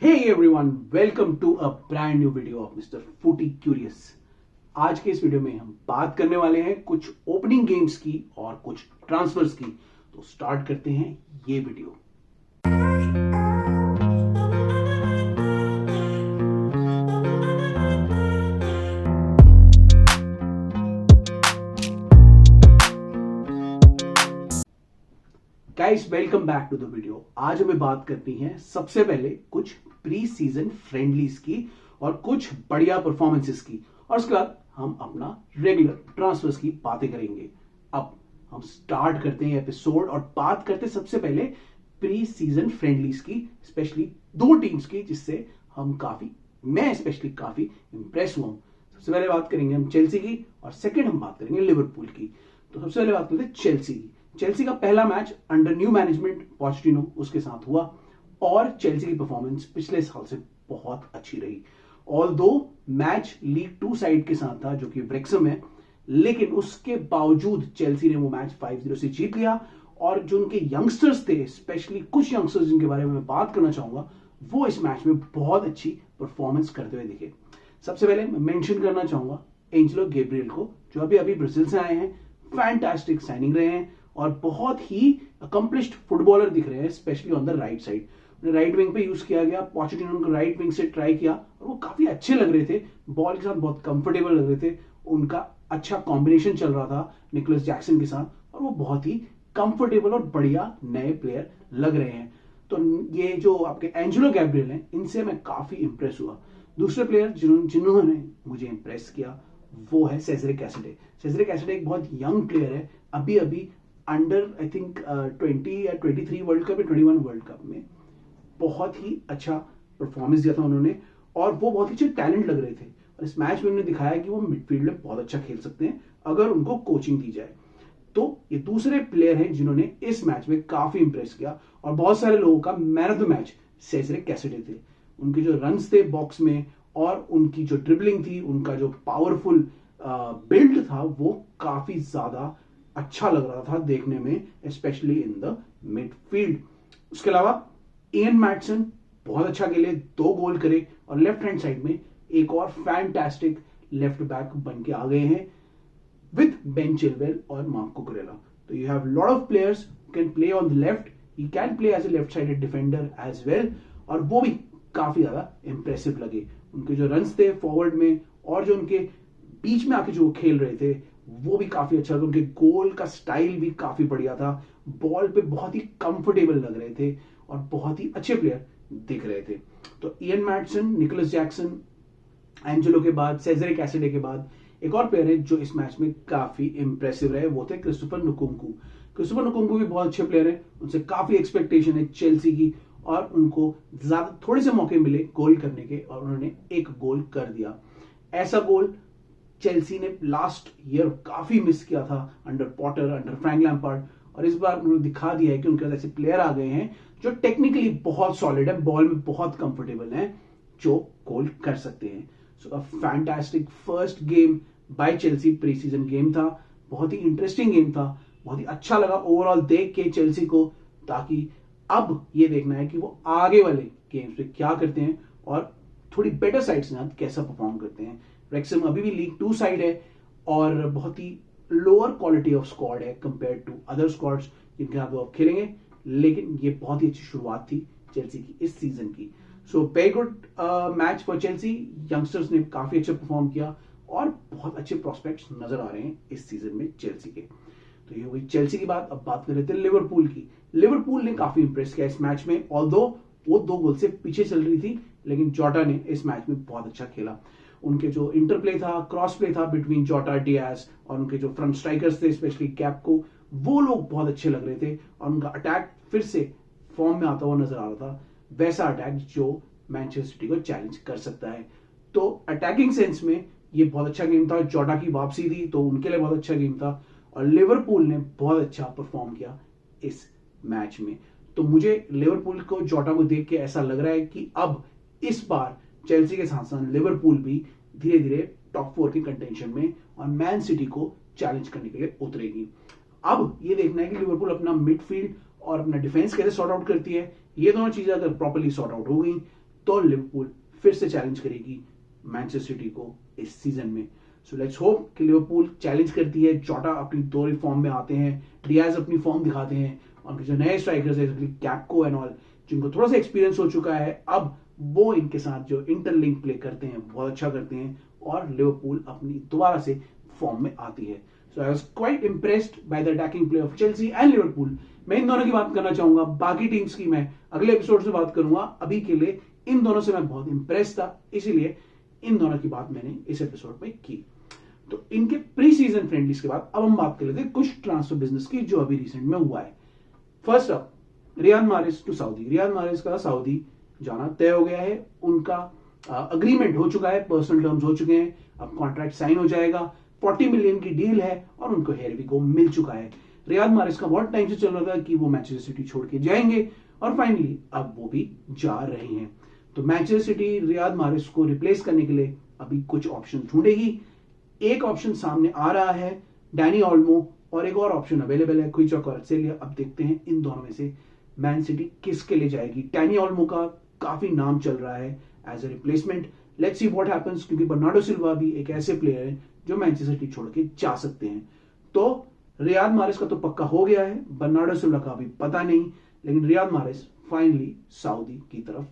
Hey everyone, welcome to a brand new video of Mr. Footy Curious। आज के इस video में हम बात करने वाले हैं कुछ ओपनिंग गेम्स की और कुछ ट्रांसफर्स की। तो स्टार्ट करते हैं ये video. Guys welcome back to the video. आज हमें बात करनी है सबसे पहले कुछ प्री सीजन फ्रेंडलीज की और कुछ बढ़िया परफॉर्मेंसेस की, और उसके बाद हम अपना रेगुलर ट्रांसफर्स की बातें करेंगे। अब हम स्टार्ट करते हैं एपिसोड और बात करते हैं सबसे पहले प्री सीजन फ्रेंडलीज की, स्पेशली दो टीम्स की जिससे मैं स्पेशली काफी इंप्रेस हुआ हूं। सबसे पहले बात करेंगे हम चेल्सी की और सेकंड हम बात करेंगे लिवरपूल की। तो सबसे पहले बात करते हैं चेल्सी की। चेल्सी का पहला match under new management Pochettino उसके साथ हुआ और चेल्सी की परफॉर्मेंस पिछले साल से बहुत अच्छी रही। ऑल्दो मैच लीग 2 साइड के साथ था जो कि ब्रेक्सम है, लेकिन उसके बावजूद चेल्सी ने वो मैच 5-0 से जीत लिया। और जो उनके यंगस्टर्स थे, स्पेशली कुछ यंगस्टर्स जिनके बारे में मैं बात करना चाहूंगा, वो इस मैच में बहुत अच्छी परफॉर्मेंस करते हुए दिखे। सबसे पहले मैं मेंशन करना चाहूंगा एंजेलो गैब्रियल को, जो अभी अभी ब्राजील से आए हैं। फैंटास्टिक साइनिंग रहे हैं और बहुत ही अकम्पलिश्ड फुटबॉलर दिख रहे हैं, specially on the right side. उन्हें राइट विंग पे यूज किया गया, पोचेटिनो उनको राइट विंग से ट्राई किया और वो काफी अच्छे लग रहे थे, बॉल के साथ बहुत कंफर्टेबल लग रहे थे। उनका अच्छा कॉम्बिनेशन चल रहा था निकोलस जैक्सन के साथ और वो बहुत ही कंफर्टेबल और बढ़िया नए प्लेयर लग रहे हैं। तो ये जो आपके एंजेलो गैब्रियल हैं, इनसे मैं काफी इंप्रेस हुआ। दूसरे प्लेयर जिन्होंने मुझे इंप्रेस किया वो है सेजरे कैसिडे। सेजरे कैसिडे एक बहुत यंग प्लेयर है, अभी अभी अंडर आई थिंक 20 या 23 वर्ल्ड कप या 21 वर्ल्ड कप में बहुत ही अच्छा परफॉर्मेंस दिया था उन्होंने और वो बहुत ही अच्छे टैलेंट लग रहे थे। और इस मैच में उन्होंने दिखाया कि वो मिडफील्ड में बहुत अच्छा खेल सकते हैं अगर उनको कोचिंग दी जाए। तो ये दूसरे प्लेयर हैं जिन्होंने इस मैच में काफी इंप्रेस किया और बहुत सारे लोगों का मैन ऑफ द मैच सेजरे कैसिडे थे। उनके जो रन्स थे बॉक्स में और उनकी जो ड्रिबलिंग थी, उनका जो पावरफुल बिल्ड था, वो काफी ज्यादा अच्छा लग रहा था देखने में, स्पेशली इन द मिडफील्ड। उसके अलावा इयन मैटसन बहुत अच्छा खेले, 2 गोल करे और लेफ्ट हैंड साइड में एक और फैंटास्टिक लेफ्ट बैक बन के आ गए हैं विद बेन चिलवेल और मार्क कुकुरेला। तो you have lot of players who can play on the left, he can play as a left sided defender as well, और वो भी काफी ज्यादा इंप्रेसिव लगे। उनके जो रन्स थे फॉरवर्ड में और जो उनके बीच में आके जो खेल रहे थे वो भी काफी अच्छा था। उनके गोल का स्टाइल भी काफी बढ़िया था, बॉल पे बहुत ही कंफर्टेबल लग रहे थे और बहुत ही अच्छे प्लेयर दिख रहे थे। तो Ian Mattson, Nicholas Jackson, Angelo के बाद सेजरे कैसिडे के बाद एक और प्लेयर है जो इस मैच में काफी इंप्रेसिव रहे, वो थे क्रिस्टोफर नुकुंकू। क्रिस्टोफर नुकुंकू भी बहुत अच्छे प्लेयर है, उनसे काफी एक्सपेक्टेशन है चेल्सी की और उनको ज्यादा थोड़े से मौके मिले गोल करने के और उन्होंने एक गोल कर दिया। ऐसा गोल चेल्सी ने लास्ट ईयर काफी मिस किया था under Potter, under Frank Lampard, और इस बार उन्होंने दिखा दिया है कि उनके पास ऐसे प्लेयर आ गए हैं जो टेक्निकली बहुत सॉलिड है, बॉल में बहुत कंफर्टेबल है, जो गोल कर सकते हैं। So a fantastic first game by Chelsea pre season game था, बहुत ही इंटरेस्टिंग गेम था, बहुत ही अच्छा लगा ओवरऑल देख के चेल्सी को। ताकि अब ये देखना है कि वो आगे वाले गेम्स में क्या करते हैं और थोड़ी बेटर साइड से कैसा परफॉर्म करते हैं। रेक्सम अभी भी लीग 2 साइड है और बहुत ही लोअर क्वालिटी ऑफ स्क्वाड है कंपेयर टू अदर स्क्वाड्स जिनके साथ वो अब खेलेंगे, लेकिन ये बहुत ही अच्छी शुरुआत थी चेल्सी की इस सीजन की। So very good match for Chelsea. Youngsters ने काफी अच्छा परफॉर्म किया और बहुत अच्छे प्रोस्पेक्ट्स नजर आ रहे हैं इस सीजन में चेल्सी के। तो ये हुई चेल्सी की बात। अब बात कर रहे थे लिवरपूल की। लिवरपूल ने काफी इंप्रेस किया इस मैच में, ऑल्दो वो 2 गोल से पीछे चल रही थी, लेकिन जोटा ने इस मैच में बहुत अच्छा खेला। उनके जो इंटरप्ले था, क्रॉस प्ले था बिटवीन जोटा, डियाज और उनके जो फ्रंट स्ट्राइकर्स थे स्पेशली कैप को, वो लोग बहुत अच्छे लग रहे थे और उनका अटैक फिर से फॉर्म में आता हुआ नजर आ रहा था, वैसा अटैक जो मैनचेस्टर सिटी को चैलेंज कर सकता है। तो अटैकिंग सेंस में ये बहुत अच्छा गेम था। जोटा की वापसी थी तो उनके लिए बहुत अच्छा गेम था और लिवरपूल ने बहुत अच्छा परफॉर्म किया इस मैच में। तो मुझे लिवरपूल को, जोटा को देख के ऐसा लग रहा है कि अब इस बार चेल्सी के साथ साथ लिवरपूल भी धीरे धीरे टॉप 4 के कंटेंशन में और मैन सिटी को चैलेंज करने के लिए उतरेगी। अब ये देखना है कि लिवरपूल अपना मिडफील्ड और अपना डिफेंस कैसे सॉर्ट आउट करती है। ये दोनों चीजें अगर प्रॉपर्ली सॉर्ट आउट हो गई तो लिवरपूल फिर से चैलेंज करेगी मैनचेस्टर सिटी को इस सीजन में। सो लेट्स होप कि लिवरपूल चैलेंज करती है। जोटा अपनी दो फॉर्म में आते हैं, डियाज अपनी फॉर्म दिखाते हैं, और जो नए स्ट्राइकर्स है कैप्को एंड ऑल, जिनको थोड़ा सा एक्सपीरियंस हो चुका है, अब वो इनके साथ जो इंटरलिंक प्ले करते हैं बहुत अच्छा करते हैं और लिवरपूल अपनी दोबारा से फॉर्म में आती है। So I was quite impressed by the attacking play of Chelsea and Liverpool. मैं इन दोनों की बात करना चाहूंगा, बाकी टीम्स की मैं अगले एपिसोड से बात करूंगा। अभी के लिए इन दोनों से मैं बहुत इंप्रेस था, इसीलिए इन दोनों की बात मैंने इस एपिसोड में की। तो इनके प्री सीजन फ्रेंडलीज के बाद अब हम बात कर लेते हैं कुछ ट्रांसफर बिजनेस की जो अभी रिसेंट में हुआ है। First up, Riyad Mahrez to Saudi. Riyad Mahrez का सऊदी जाना तय हो गया है। उनका अग्रीमेंट हो चुका है, पर्सनल टर्म्स हो चुके हैं, अब कॉन्ट्रैक्ट साइन हो जाएगा। 40 मिलियन की डील है और उनको हेरवी को मिल चुका है। रियाद माहरेज का बहुत टाइम से चल रहा था कि वो मैनचेस्टर सिटी छोड़ के जाएंगे और फाइनली अब वो भी जा रहे हैं। तो मैनचेस्टर सिटी रियाद माहरेज को रिप्लेस करने के लिए अभी कुछ ऑप्शन ढूंढेगी। एक ऑप्शन सामने आ रहा है, डैनी ओल्मो, और एक और ऑप्शन अवेलेबल है, क्विचॉक और अर्सेलिया। अब देखते हैं इन दोनों में से मैन सिटी किसके लिए जाएगी। डैनी ओल्मो का काफी नाम चल रहा है as a replacement. Let's see what happens, क्योंकि बर्नार्डो सिल्वा भी एक ऐसे प्लेयर है जो मैनचेस्टर सिटी छोड़ के जा सकते हैं। तो रियाद माहरेज का तो पक्का हो गया है, बर्नार्डो सिल्वा का अभी पता नहीं, लेकिन रियाद माहरेज फाइनली सऊदी की तरफ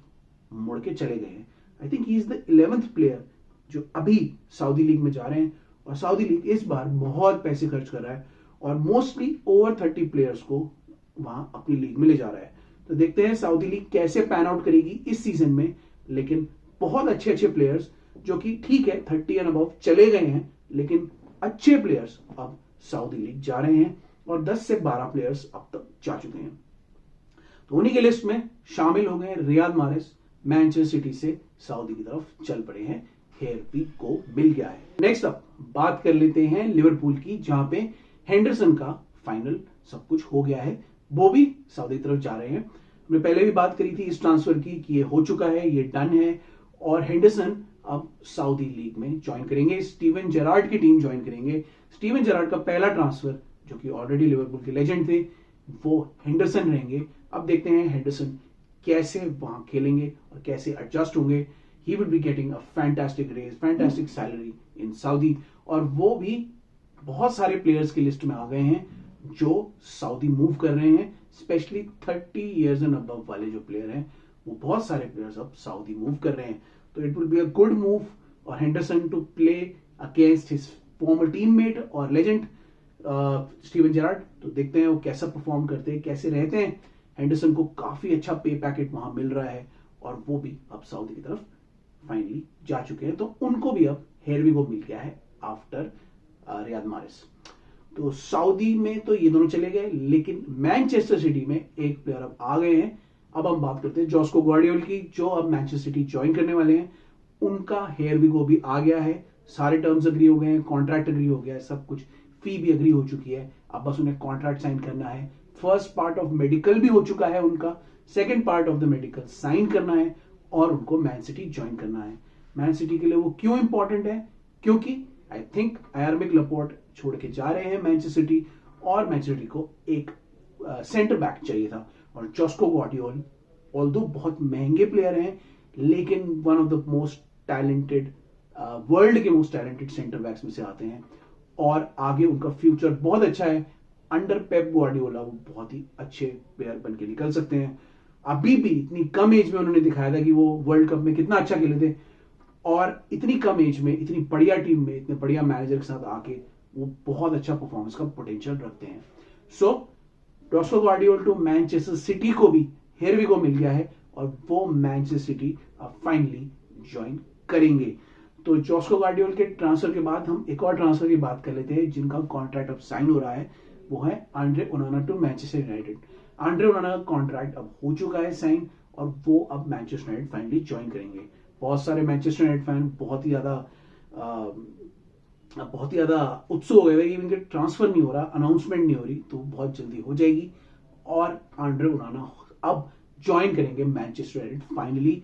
मुड़ के चले गए हैं। I think he is the 11th player जो अभी सऊदी लीग में जा रहे हैं, और सऊदी लीग इस बार बहुत पैसे खर्च कर रहा है और मोस्टली ओवर 30 प्लेयर्स को वहां अपनी लीग में ले जा रहा है। तो देखते हैं सऊदी लीग कैसे पैन आउट करेगी इस सीजन में। लेकिन बहुत अच्छे अच्छे प्लेयर्स जो कि ठीक है 30 एंड अबव चले गए हैं, लेकिन अच्छे प्लेयर्स अब सऊदी लीग जा रहे हैं और 10 से 12 प्लेयर्स अब तक जा चुके हैं। तो उन्हीं के लिस्ट में शामिल हो गए रियाद माहरेज। मैनचेस्टर सिटी से सऊदी की तरफ चल पड़े हैं, हेरवी को मिल गया है। नेक्स्ट अप बात कर लेते हैं लिवरपूल की, जहां पे हेंडरसन का फाइनल सब कुछ हो गया है, वो भी सऊदी तरफ जा रहे हैं। हमने पहले भी बात करी थी इस ट्रांसफर की कि ये हो चुका है, ये डन है, और हेंडरसन अब सऊदी लीग में ज्वाइन करेंगे, स्टीवन जेरार्ड की टीम ज्वाइन करेंगे। स्टीवन जेरार्ड का पहला ट्रांसफर, जो कि ऑलरेडी लिवरपूल के लेजेंड थे, वो हेंडरसन रहेंगे। अब देखते हैं हेंडरसन कैसे वहां खेलेंगे और कैसे एडजस्ट होंगे। He will be getting a fantastic raise, fantastic salary in Saudi, और वो भी बहुत सारे प्लेयर्स की लिस्ट में आ गए हैं जो सऊदी मूव कर रहे हैं, स्पेशली 30 इयर्स एंड अबव वाले जो प्लेयर हैं, वो बहुत सारे प्लेयर्स अब सऊदी मूव कर रहे हैं। तो it will be a good move और Henderson to play against his former teammate और लेजेंड स्टीवन जेरार्ड। तो देखते हैं वो कैसा परफॉर्म करते हैं, कैसे रहते हैं। हेंडरसन को काफी अच्छा पे पैकेट वहां मिल रहा है और वो भी अब सऊदी की तरफ फाइनली जा चुके हैं। तो उनको भी अब हेरवी को मिल गया है आफ्टर रियाद माहरेज। तो सऊदी में तो ये दोनों चले गए, लेकिन मैनचेस्टर सिटी में एक प्लेयर अब आ गए हैं। अब हम बात करते हैं जोस्को ग्वार्डियोल की, जो अब मैनचेस्टर सिटी ज्वाइन करने वाले हैं। उनका हेरवी को भी आ गया है, सारे टर्म्स अग्री हो गए हैं, कॉन्ट्रैक्ट अग्री हो गया है, सब कुछ, फी भी अग्री हो चुकी है। अब बस उन्हें कॉन्ट्रैक्ट साइन करना है। फर्स्ट पार्ट ऑफ मेडिकल भी हो चुका है उनका, second part of the medical sign करना है और उनको मैन सिटी ज्वाइन करना है। मैन सिटी के लिए वो क्यों इंपॉर्टेंट है? क्योंकि आई थिंक आयरमिक लपोर्ट छोड़ के जा रहे हैं मैनचेस्टर सिटी, और मैनचेस्टर सिटी को एक सेंटर बैक चाहिए था, और जोस्को ग्वार्डियोल ऑल्दो बहुत महंगे प्लेयर हैं, लेकिन one of the most talented, world के मोस्ट टैलेंटेड सेंटर बैक्स में से आते हैं, और आगे उनका फ्यूचर बहुत अच्छा है। अंडर पेप ग्वार्डियोला वो बहुत ही अच्छे प्लेयर बन के निकल सकते हैं। अभी भी इतनी कम एज में उन्होंने दिखाया था कि वो वर्ल्ड कप में कितना अच्छा खेले थे, और इतनी कम एज में इतनी बढ़िया टीम में इतने बढ़िया मैनेजर के साथ आके वो बहुत अच्छा परफॉर्मेंस का पोटेंशियल रखते हैं। So Josko Gvardiol to Manchester City को भी हेरवी को मिल गया है और वो मैनचेस्टर सिटी फाइनली ज्वाइन करेंगे। तो जोस्को ग्वार्डियोल के ट्रांसफर के बाद हम एक और ट्रांसफर की बात कर लेते हैं जिनका कॉन्ट्रैक्ट अब साइन हो रहा है, वो है Andre Onana to Manchester United. Andre Onana का कॉन्ट्रैक्ट अब हो चुका है साइन, और वो अब मैनचेस्टर यूनाइटेड फाइनली ज्वाइन करेंगे। बहुत सारे मैनचेस्टर यूनाइटेड फैन बहुत ही ज्यादा उत्सुक हो गए थे कि इनके ट्रांसफर नहीं हो रहा, अनाउंसमेंट नहीं हो रही, तो बहुत जल्दी हो जाएगी और आंड्रे ओनाना अब ज्वाइन करेंगे मैनचेस्टर यूनाइटेड फाइनली,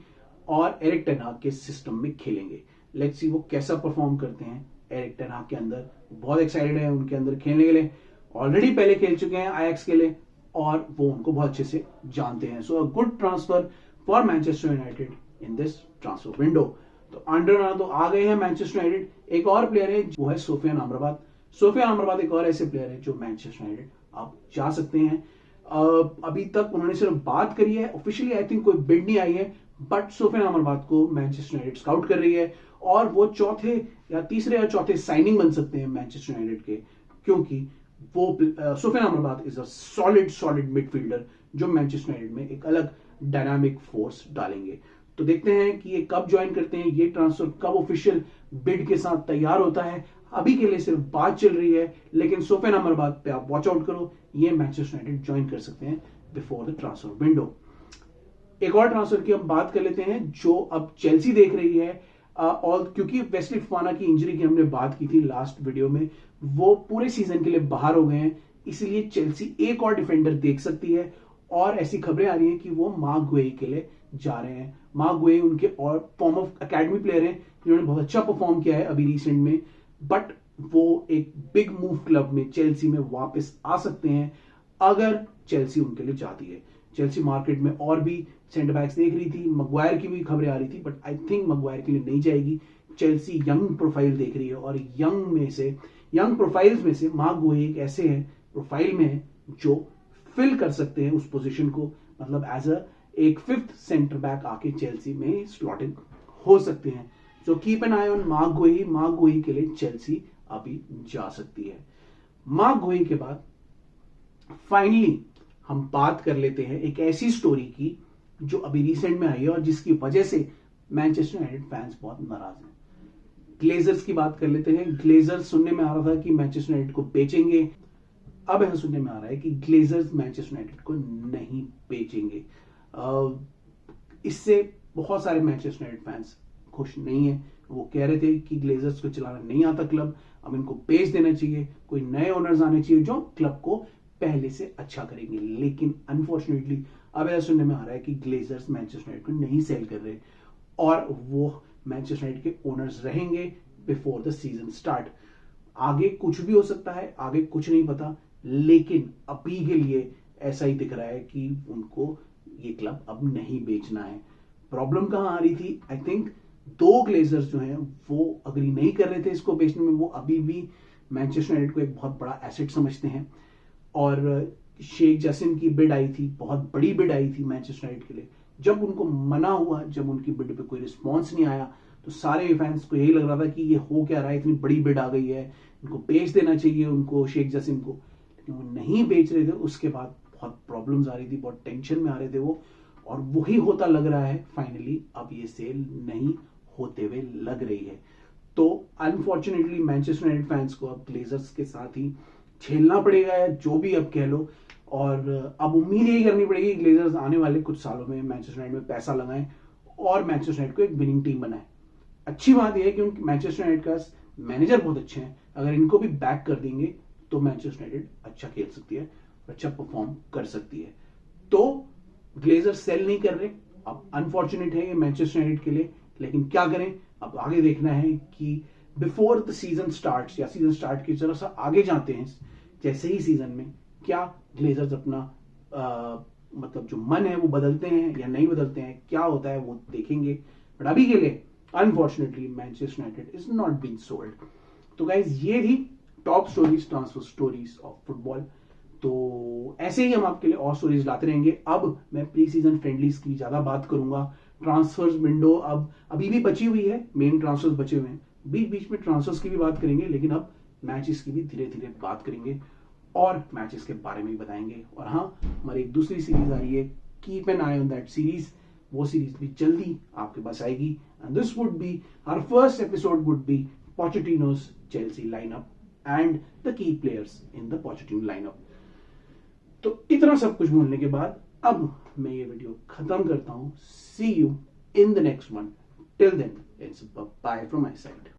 और एरिक टेन हाग के सिस्टम में खेलेंगे। लेट्स सी वो कैसा परफॉर्म करते हैं एरिक टेन हाग के अंदर। बहुत एक्साइटेड है उनके अंदर खेलने के लिए, ऑलरेडी पहले खेल चुके हैं आयैक्स के लिए और वो उनको बहुत अच्छे से जानते हैं। So a good transfer for Manchester United in this transfer window. तो अंडर तो आ गए हैं मैनचेस्टर यूनाइटेड। एक और प्लेयर है वो है सोफियान अमराबाद। सोफियान अमराबाद एक और ऐसे प्लेयर है जो मैनचेस्टर यूनाइटेड आप जा सकते हैं। अभी तक उन्होंने सिर्फ बात करी है, ऑफिशियली आई थिंक कोई बिड नहीं आई है, बट सोफियान अमराबाद को मैनचेस्टर यूनाइटेड स्काउट कर रही है और वो चौथे या तीसरे या चौथे साइनिंग बन सकते हैं मैनचेस्टर यूनाइटेड के, क्योंकि वो Sofyan Amrabat is a solid midfielder जो मैनचेस्टर यूनाइटेड में एक अलग डायनामिक फोर्स डालेंगे। तो देखते हैं कि ये कब ज्वाइन करते हैं, ये ट्रांसफर कब ऑफिशियल बिड के साथ तैयार होता है। अभी के लिए सिर्फ बात चल रही है, लेकिन सोफियान अमराबाद पे आप वॉच आउट करो, ये मैनचेस्टर यूनाइटेड ज्वाइन कर सकते हैं बिफोर द ट्रांसफर विंडो। एक और ट्रांसफर की हम बात कर लेते हैं जो अब चेल्सी देख रही है, और क्योंकि वेस्ली फोफाना की इंजरी की हमने बात की थी लास्ट वीडियो में, वो पूरे सीजन के लिए बाहर हो गए हैं, इसलिए चेल्सी एक और डिफेंडर देख सकती है और ऐसी खबरें आ रही हैं कि वो मार्क गुएही के लिए जा रहे हैं। मार्क गुएही उनके और फॉर्म ऑफ एकेडमी प्लेयर हैं जिन्होंने बहुत अच्छा परफॉर्म किया है अभी रिसेंट में, बट वो एक बिग मूव क्लब में चेल्सी में वापस आ सकते हैं अगर चेल्सी उनके लिए जाती है। चेल्सी मार्केट में और भी सेंटर बैक्स देख रही थी, मगवायर की भी खबरें आ रही थी, बट आई थिंक मगवायर के लिए नहीं जाएगी। चेल्सी यंग प्रोफाइल देख रही है और यंग प्रोफाइल्स में से मार्क गुएही एक ऐसे हैं प्रोफाइल में है जो फिल कर सकते हैं उस पोजीशन को, मतलब एज अ एक फिफ्थ सेंटर बैक आके चेल्सी में स्लॉटिंग हो सकते हैं। So keep an eye on mark गुएही के लिए चेल्सी अभी जा सकती है। मार्क गुएही के बाद फाइनली हम बात कर लेते हैं एक ऐसी स्टोरी की जो अभी रिसेंट में आई है और जिसकी वजह से मैनचेस्टर यूनाइटेड फैंस बहुत नाराज हैं। ग्लेजर्स की बात कर लेते हैं। ग्लेजर्स सुनने में आ रहा था कि मैनचेस्टर यूनाइटेड को बेचेंगे, अब यह सुनने में आ रहा है कि ग्लेजर्स मैनचेस्टर यूनाइटेड को नहीं बेचेंगे। इससे बहुत सारे मैनचेस्टर यूनाइटेड फैंस खुश नहीं है। वो कह रहे थे कि ग्लेजर्स को चलाना नहीं आता क्लब, अब इनको बेच देना चाहिए, कोई नए ओनर्स आने चाहिए जो क्लब को पहले से अच्छा करेंगे। लेकिन अनफॉर्चुनेटली अब ऐसा सुनने में आ रहा है कि ग्लेजर्स मैनचेस्टर यूनाइटेड को नहीं सेल कर रहे और वो मैनचेस्टर यूनाइटेड के ओनर्स रहेंगे बिफोर द सीजन स्टार्ट। आगे कुछ भी हो सकता है, आगे कुछ नहीं पता, लेकिन अभी के लिए ऐसा ही दिख रहा है कि उनको ये क्लब अब नहीं बेचना है। प्रॉब्लम कहां आ रही थी? आई थिंक दो ग्लेजर्स जो हैं वो अग्री नहीं कर रहे थे इसको बेचने में। वो अभी भी मैनचेस्टर यूनाइटेड को एक बहुत बड़ा एसेट समझते हैं और शेख जसीम की बिड आई थी, बहुत बड़ी बिड आई थी मैनचेस्टर यूनाइटेड के लिए। जब उनको मना हुआ, जब उनकी बिड पे कोई रिस्पॉन्स नहीं आया, तो सारे फैंस को यही लग रहा था कि ये हो क्या रहा है, इतनी बड़ी बिड आ गई है, इनको बेच देना चाहिए उनको, शेख जसीम को। लेकिन वो नहीं बेच रहे थे। उसके बाद बहुत प्रॉब्लम्स आ रही थी, बहुत टेंशन में आ रहे थे वो, और वही होता लग रहा है फाइनली। अब ये सेल नहीं होते हुए लग रही है। तो अनफॉर्चुनेटली मैनचेस्टर यूनाइटेड फैंस को अब ग्लेजर्स के साथ ही झेलना पड़ेगा, या जो भी अब कह लो। और अब उम्मीद यही करनी पड़ेगी ग्लेजर्स आने वाले कुछ सालों में मैनचेस्टर यूनाइटेड में पैसा लगाएं और मैनचेस्टर यूनाइटेड को एक विनिंग टीम बनाए। अच्छी बात यह है कि उनके मैनचेस्टर यूनाइटेड का मैनेजर बहुत अच्छे हैं, अगर इनको भी बैक कर देंगे तो मैनचेस्टर यूनाइटेड अच्छा खेल सकती है, अच्छा परफॉर्म कर सकती है। तो ग्लेजर्स सेल नहीं कर रहे, अब अनफॉर्चुनेट है ये मैनचेस्टर यूनाइटेड के लिए, लेकिन क्या करें, अब आगे देखना है कि बिफोर द सीजन स्टार्ट या सीजन स्टार्ट की जरा सा आगे जाते हैं जैसे ही सीजन में, क्या ग्लेजर्स अपना मतलब जो मन है वो बदलते हैं या नहीं बदलते हैं, क्या होता है वो देखेंगे। बट अभी के लिए unfortunately Manchester United is not been sold. तो गाइज ये थी top stories, transfer stories of football. तो ऐसे ही हम आपके लिए और स्टोरीज लाते रहेंगे। अब मैं प्री सीजन फ्रेंडलीज की ज्यादा बात करूंगा। ट्रांसफर्स विंडो अब अभी भी बची हुई है, मेन ट्रांसफर्स बचे हुए हैं, बीच बीच में ट्रांसफर्स की भी बात करेंगे, लेकिन अब मैचेस की भी धीरे धीरे बात करेंगे और मैचेस के बारे में भी बताएंगे। और हाँ, हमारी एक दूसरी सीरीज आ रही है, keep an eye on that series. वो सीरीज भी जल्दी आपके पास आएगी and this would be our first episode would be Pochettino's Chelsea lineup and the key players in the Pochettino lineup. तो इतना सब कुछ बोलने के बाद अब मैं ये वीडियो खत्म करता हूं। See you in the next one. Till then it's bye from my side.